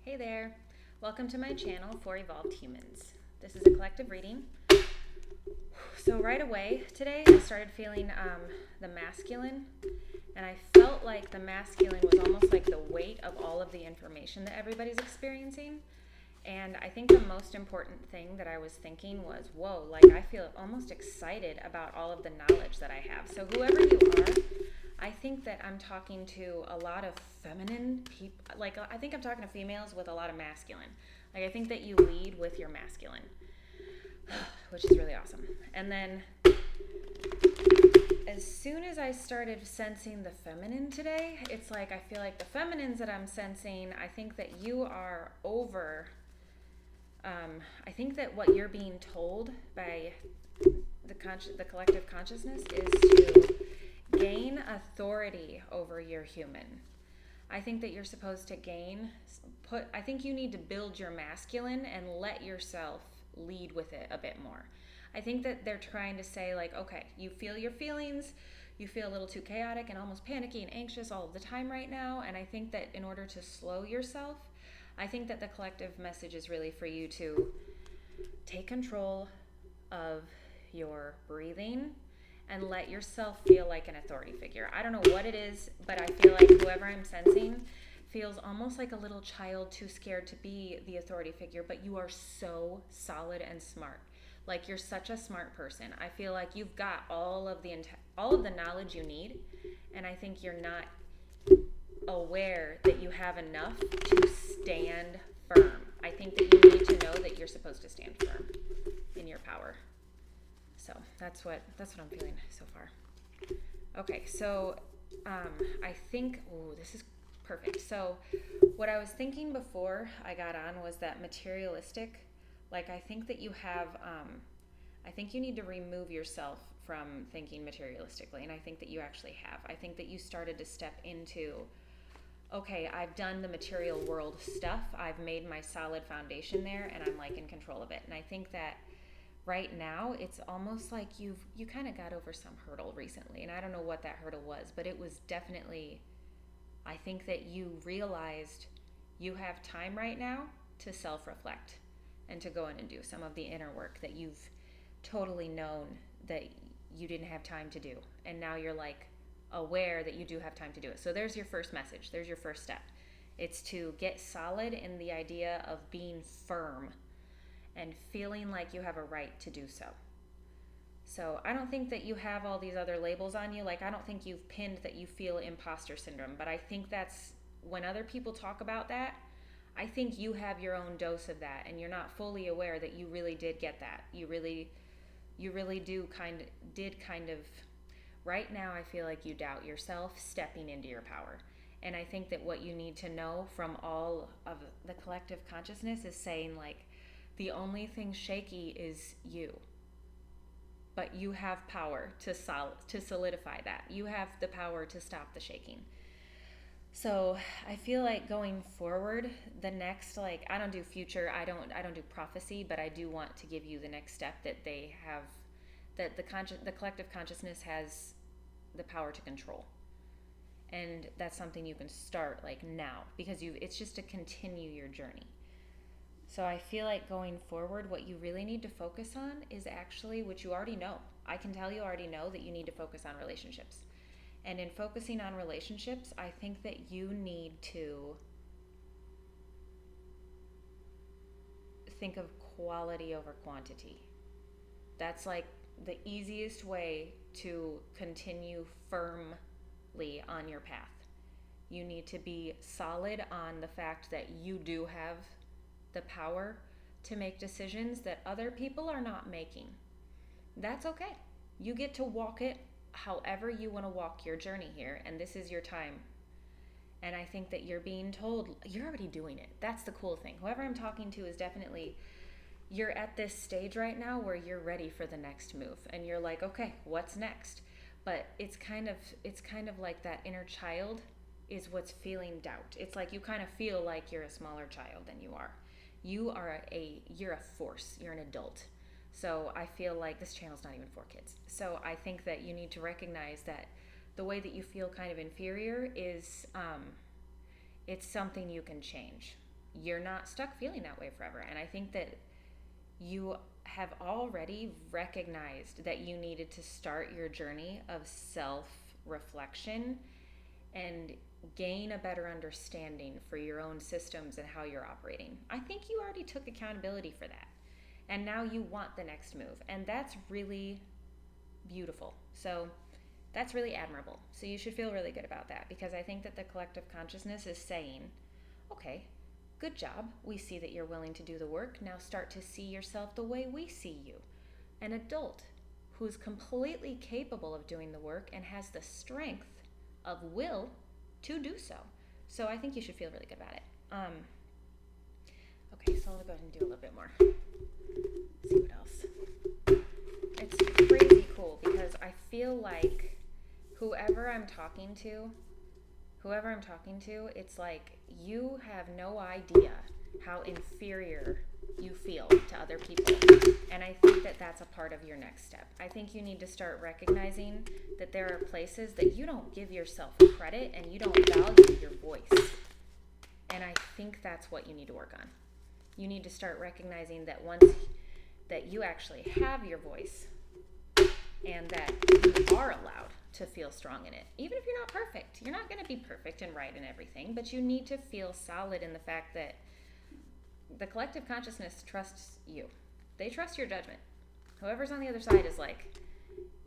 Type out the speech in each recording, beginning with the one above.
Hey there, welcome to my channel for Evolved Humans. This is a collective reading. So right away today I started feeling the masculine, and I felt like the masculine was almost like the weight of all of the information that everybody's experiencing. And I think the most important thing that I was thinking was, whoa, like I feel almost excited about all of the knowledge that I have. So whoever you are, I think that I'm talking to a lot of feminine people. Like I think I'm talking to females with a lot of masculine. Like I think that you lead with your masculine, which is really awesome. And then as soon as I started sensing the feminine today, it's like I feel like the feminines that I'm sensing, I think that you are over. I think that what you're being told by the collective consciousness is to gain authority over your human. I think that you're supposed to I think you need to build your masculine and let yourself lead with it a bit more. I think that they're trying to say, like, okay, you feel your feelings, you feel a little too chaotic and almost panicky and anxious all the time right now. And I think that in order to slow yourself, I think that the collective message is really for you to take control of your breathing and let yourself feel like an authority figure. I don't know what it is, but I feel like whoever I'm sensing feels almost like a little child too scared to be the authority figure, but you are so solid and smart. Like you're such a smart person. I feel like you've got all of the knowledge you need, and I think you're not aware that you have enough to stand firm. I think that you need to know that you're supposed to stand firm in your power. So that's what I'm feeling so far. Okay, so I think, this is perfect. So what I was thinking before I got on was that materialistic, like I think that you have, I think you need to remove yourself from thinking materialistically, and I think that you actually have. I think that you started to step into, okay, I've done the material world stuff, I've made my solid foundation there, and I'm like in control of it. And I think that right now it's almost like you kind of got over some hurdle recently, and I don't know what that hurdle was, but it was definitely, I think that you realized you have time right now to self-reflect and to go in and do some of the inner work that you've totally known that you didn't have time to do, and now you're like aware that you do have time to do it. So there's your first message, there's your first step. It's to get solid in the idea of being firm and feeling like you have a right to do so. So I don't think that you have all these other labels on you. Like I don't think you've pinned that you feel imposter syndrome, but I think that's when other people talk about that, I think you have your own dose of that, and you're not fully aware that you really did get that. You really did kind of right now I feel like you doubt yourself stepping into your power. And I think that what you need to know from all of the collective consciousness is saying, like, the only thing shaky is you. But you have power to solidify that. You have the power to stop the shaking. So I feel like going forward, the next, like, I don't do future, I don't do prophecy, but I do want to give you the next step that they have, that the collective consciousness has the power to control. And that's something you can start like now, because it's just to continue your journey. So I feel like going forward, what you really need to focus on is actually what you already know. I can tell you already know that you need to focus on relationships. And in focusing on relationships, I think that you need to think of quality over quantity. That's like the easiest way to continue firmly on your path. You need to be solid on the fact that you do have the power to make decisions that other people are not making. That's okay. You get to walk it however you want to walk your journey here, and this is your time. And I think that you're being told you're already doing it. That's the cool thing. Whoever I'm talking to is definitely, you're at this stage right now where you're ready for the next move, and you're like, okay, what's next? But it's kind of like that inner child is what's feeling doubt. It's like you kind of feel like you're a smaller child than you are. You're a force. You're an adult. So I feel like this channel's not even for kids. So I think that you need to recognize that the way that you feel kind of inferior is it's something you can change. you're not stuck feeling that way forever. And I think that you have already recognized that you needed to start your journey of self-reflection and gain a better understanding for your own systems and how you're operating. I think you already took accountability for that. And now you want the next move. And that's really beautiful. So that's really admirable. So you should feel really good about that, because I think that the collective consciousness is saying, okay, good job. We see that you're willing to do the work. Now start to see yourself the way we see you. An adult who's completely capable of doing the work and has the strength of will to do so. So I think you should feel really good about it. Okay, so I'll go ahead and do a little bit more. See what else. It's crazy cool because I feel like whoever I'm talking to, it's like you have no idea how inferior you feel to other people. And I think that that's a part of your next step. I think you need to start recognizing that there are places that you don't give yourself credit and you don't value your voice. And I think that's what you need to work on. You need to start recognizing that once that you actually have your voice and that you are allowed to feel strong in it. Even if you're not perfect. You're not going to be perfect and right in everything, but you need to feel solid in the fact that the collective consciousness trusts you. They trust your judgment. Whoever's on the other side is like,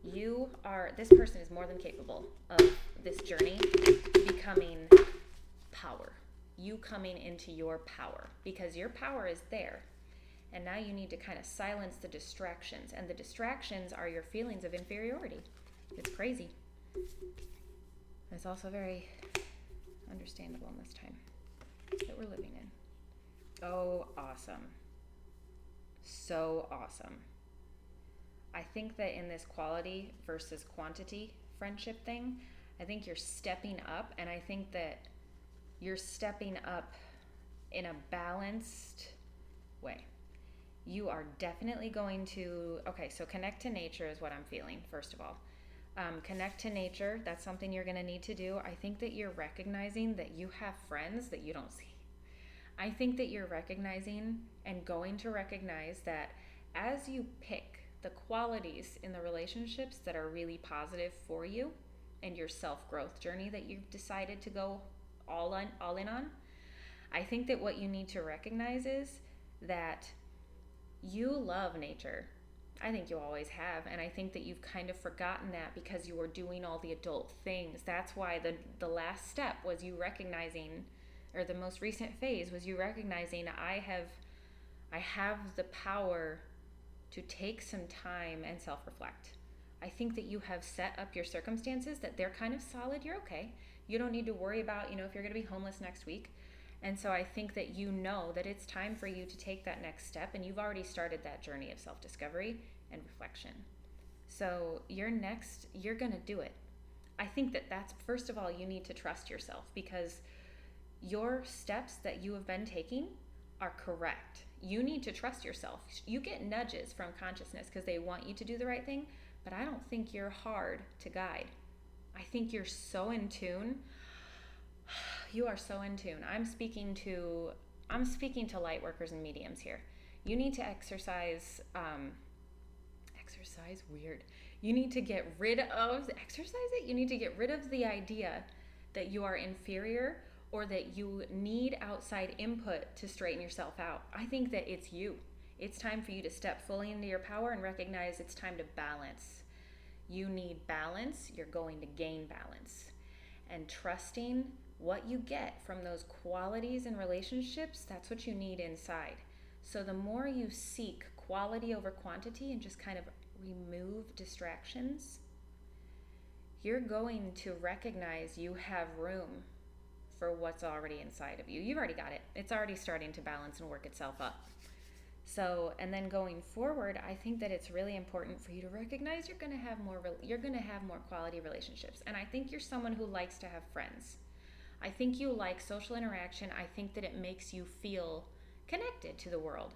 this person is more than capable of this journey becoming power. You coming into your power, because your power is there. And now you need to kind of silence the distractions. And the distractions are your feelings of inferiority. It's crazy. It's also very understandable in this time that we're living in. Oh, awesome. So awesome. I think that in this quality versus quantity friendship thing, I think you're stepping up, and I think that you're stepping up in a balanced way. You are definitely going to, so connect to nature is what I'm feeling, first of all. Connect to nature, that's something you're going to need to do. I think that you're recognizing that you have friends that you don't see. I think that you're recognizing and going to recognize that as you pick the qualities in the relationships that are really positive for you and your self-growth journey that you've decided to go all in on, I think that what you need to recognize is that you love nature. I think you always have, and I think that you've kind of forgotten that because you were doing all the adult things. That's why the last step was you recognizing, or the most recent phase was you recognizing, I have the power to take some time and self-reflect. I think that you have set up your circumstances that they're kind of solid. You're okay. You don't need to worry about, if you're going to be homeless next week. And so I think that you know that it's time for you to take that next step, and you've already started that journey of self-discovery and reflection. So you're going to do it. I think that that's, first of all, you need to trust yourself, because your steps that you have been taking are correct. You need to trust yourself. You get nudges from consciousness because they want you to do the right thing, but I don't think you're hard to guide. I think you're so in tune. You are so in tune. I'm speaking to light workers and mediums here. You need to exercise weird. You need to get rid of You need to get rid of the idea that you are inferior or that you need outside input to straighten yourself out. I think that it's you. It's time for you to step fully into your power and recognize it's time to balance. You need balance. You're going to gain balance. And trusting what you get from those qualities and relationships, that's what you need inside. So the more you seek quality over quantity and just kind of remove distractions, you're going to recognize you have room for what's already inside of you. You've already got it. It's already starting to balance and work itself up. So, and then going forward, I think that it's really important for you to recognize you're going to have more quality relationships. And I think you're someone who likes to have friends. I think you like social interaction. I think that it makes you feel connected to the world.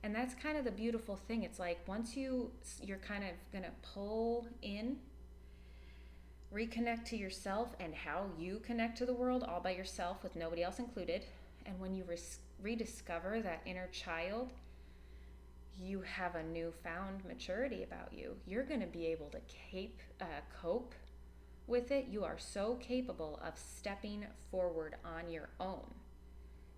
And that's kind of the beautiful thing. It's like once you're kind of going to pull in, reconnect to yourself and how you connect to the world all by yourself with nobody else included. And when you rediscover that inner child, you have a newfound maturity about you. You're going to be able to cope with it. You are so capable of stepping forward on your own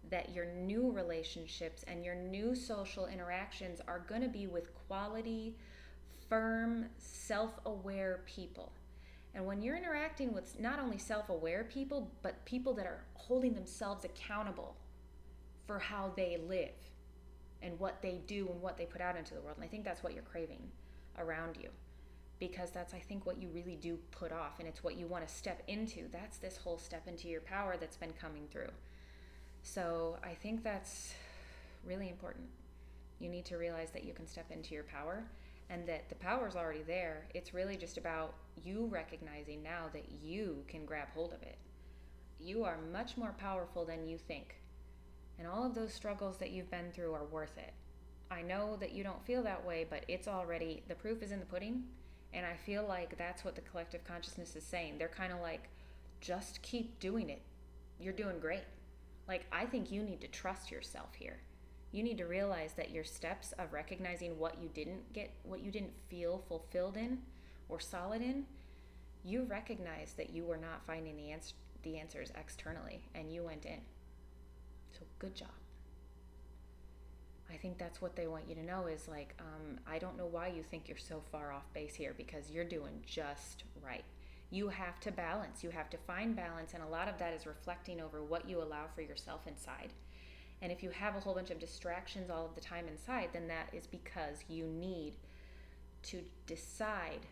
that your new relationships and your new social interactions are going to be with quality, firm, self-aware people. And when you're interacting with not only self-aware people, but people that are holding themselves accountable for how they live and what they do and what they put out into the world. And I think that's what you're craving around you, because that's, I think, what you really do put off, and it's what you want to step into. That's this whole step into your power that's been coming through. So I think that's really important. You need to realize that you can step into your power and that the power's already there. It's really just about you recognizing now that you can grab hold of it. You are much more powerful than you think. And all of those struggles that you've been through are worth it. I know that you don't feel that way, but it's already, the proof is in the pudding. And I feel like that's what the collective consciousness is saying. They're kind of like, just keep doing it. You're doing great. Like, I think you need to trust yourself here. You need to realize that your steps of recognizing what you didn't feel fulfilled in or solid in, you recognize that you were not finding the answers externally, and you went in. So good job. I think that's what they want you to know is like, I don't know why you think you're so far off base here, because you're doing just right. You have to balance. You have to find balance, and a lot of that is reflecting over what you allow for yourself inside. And if you have a whole bunch of distractions all of the time inside, then that is because you need to decide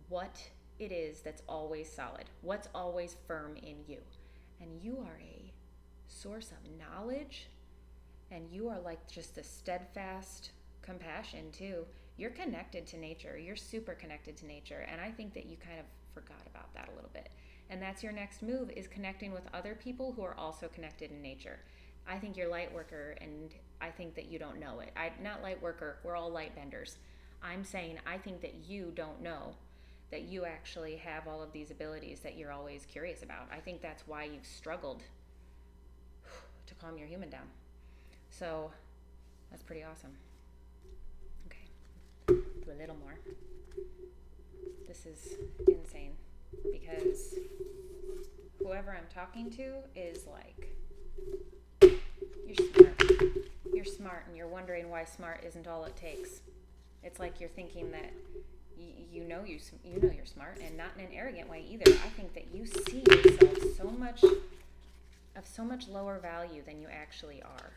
what it is that's always solid, what's always firm in you. And you are a source of knowledge, and you are like just a steadfast compassion too. You're connected to nature. You're super connected to nature, and I think that you kind of forgot about that a little bit. And that's your next move, is connecting with other people who are also connected in nature. I think you're light worker, and I think that you don't know it. Not light worker, we're all light benders. I'm saying I think that you don't know that you actually have all of these abilities that you're always curious about. I think that's why you've struggled to calm your human down. So that's pretty awesome. Okay, do a little more. This is insane, because whoever I'm talking to is like, you're smart, and you're wondering why smart isn't all it takes. It's like you're thinking that you know you're smart, and not in an arrogant way either. I think that you see yourself so much lower value than you actually are.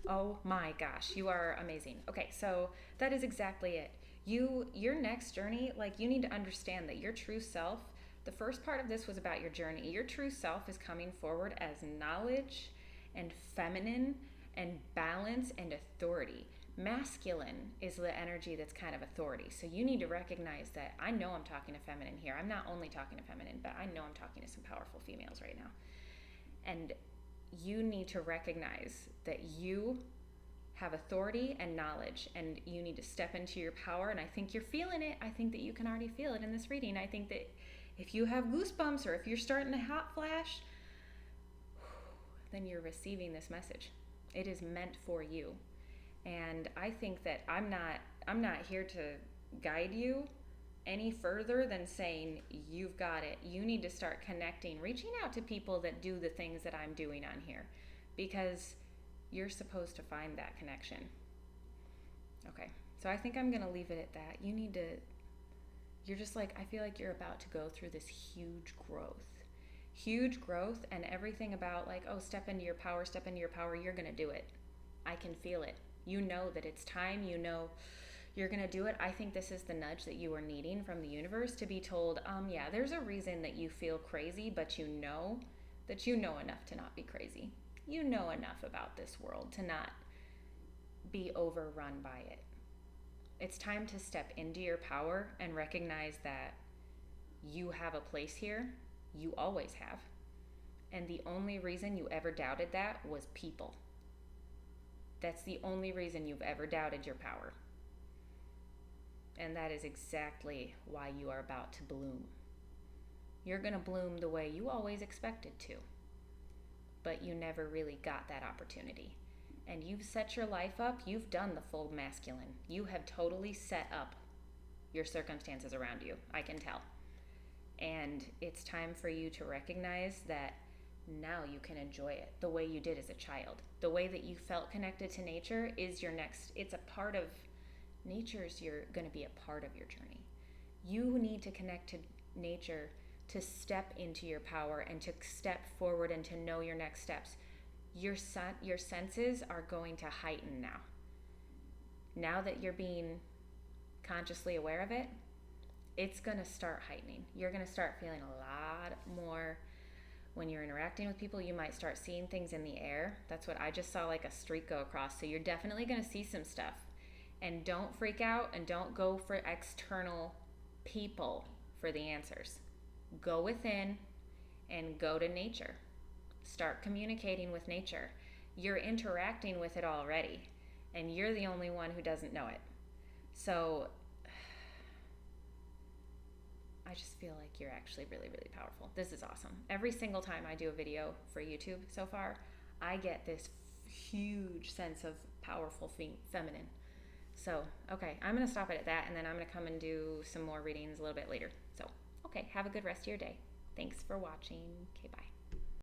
Oh my gosh, you are amazing. Okay, so that is exactly it. Your next journey, like, you need to understand that your true self, the first part of this was about your journey. Your true self is coming forward as knowledge and feminine and balance and authority. Masculine is the energy that's kind of authority. So you need to recognize that. I know I'm talking to feminine here. I'm not only talking to feminine, but I know I'm talking to some powerful females right now. And you need to recognize that you have authority and knowledge, and you need to step into your power. And I think you're feeling it. I think that you can already feel it in this reading. I think that if you have goosebumps, or if you're starting to hot flash, then you're receiving this message. It is meant for you. And I think that I'm not here to guide you any further than saying, you've got it. You need to start connecting, reaching out to people that do the things that I'm doing on here, because you're supposed to find that connection. Okay, so I think I'm going to leave it at that. You're just like, I feel like you're about to go through this huge growth, and everything about like, oh, step into your power, you're going to do it. I can feel it. You know that it's time. You know you're going to do it. I think this is the nudge that you are needing from the universe, to be told, yeah, there's a reason that you feel crazy, but you know that you know enough to not be crazy. You know enough about this world to not be overrun by it. It's time to step into your power and recognize that you have a place here. You always have. And the only reason you ever doubted that was people. That's the only reason you've ever doubted your power. And that is exactly why you are about to bloom. You're going to bloom the way you always expected to, but you never really got that opportunity. And you've set your life up, you've done the full masculine. You have totally set up your circumstances around you, I can tell. And it's time for you to recognize that now you can enjoy it the way you did as a child. The way that you felt connected to nature is your next, it's a part of nature's, you're going to be a part of your journey. You need to connect to nature to step into your power and to step forward and to know your next steps. Your senses are going to heighten now. Now that you're being consciously aware of it, it's going to start heightening. You're going to start feeling a lot more when you're interacting with people. You might start seeing things in the air. That's what I just saw, like a streak go across. So you're definitely going to see some stuff. And don't freak out and don't go for external people for the answers. Go within and go to nature. Start communicating with nature. You're interacting with it already, and you're the only one who doesn't know it. So I just feel like you're actually really, really powerful. This is awesome. Every single time I do a video for YouTube so far, I get this huge sense of powerful feminine. So, okay, I'm going to stop it at that, and then I'm going to come and do some more readings a little bit later. So, okay, have a good rest of your day. Thanks for watching. Okay, bye.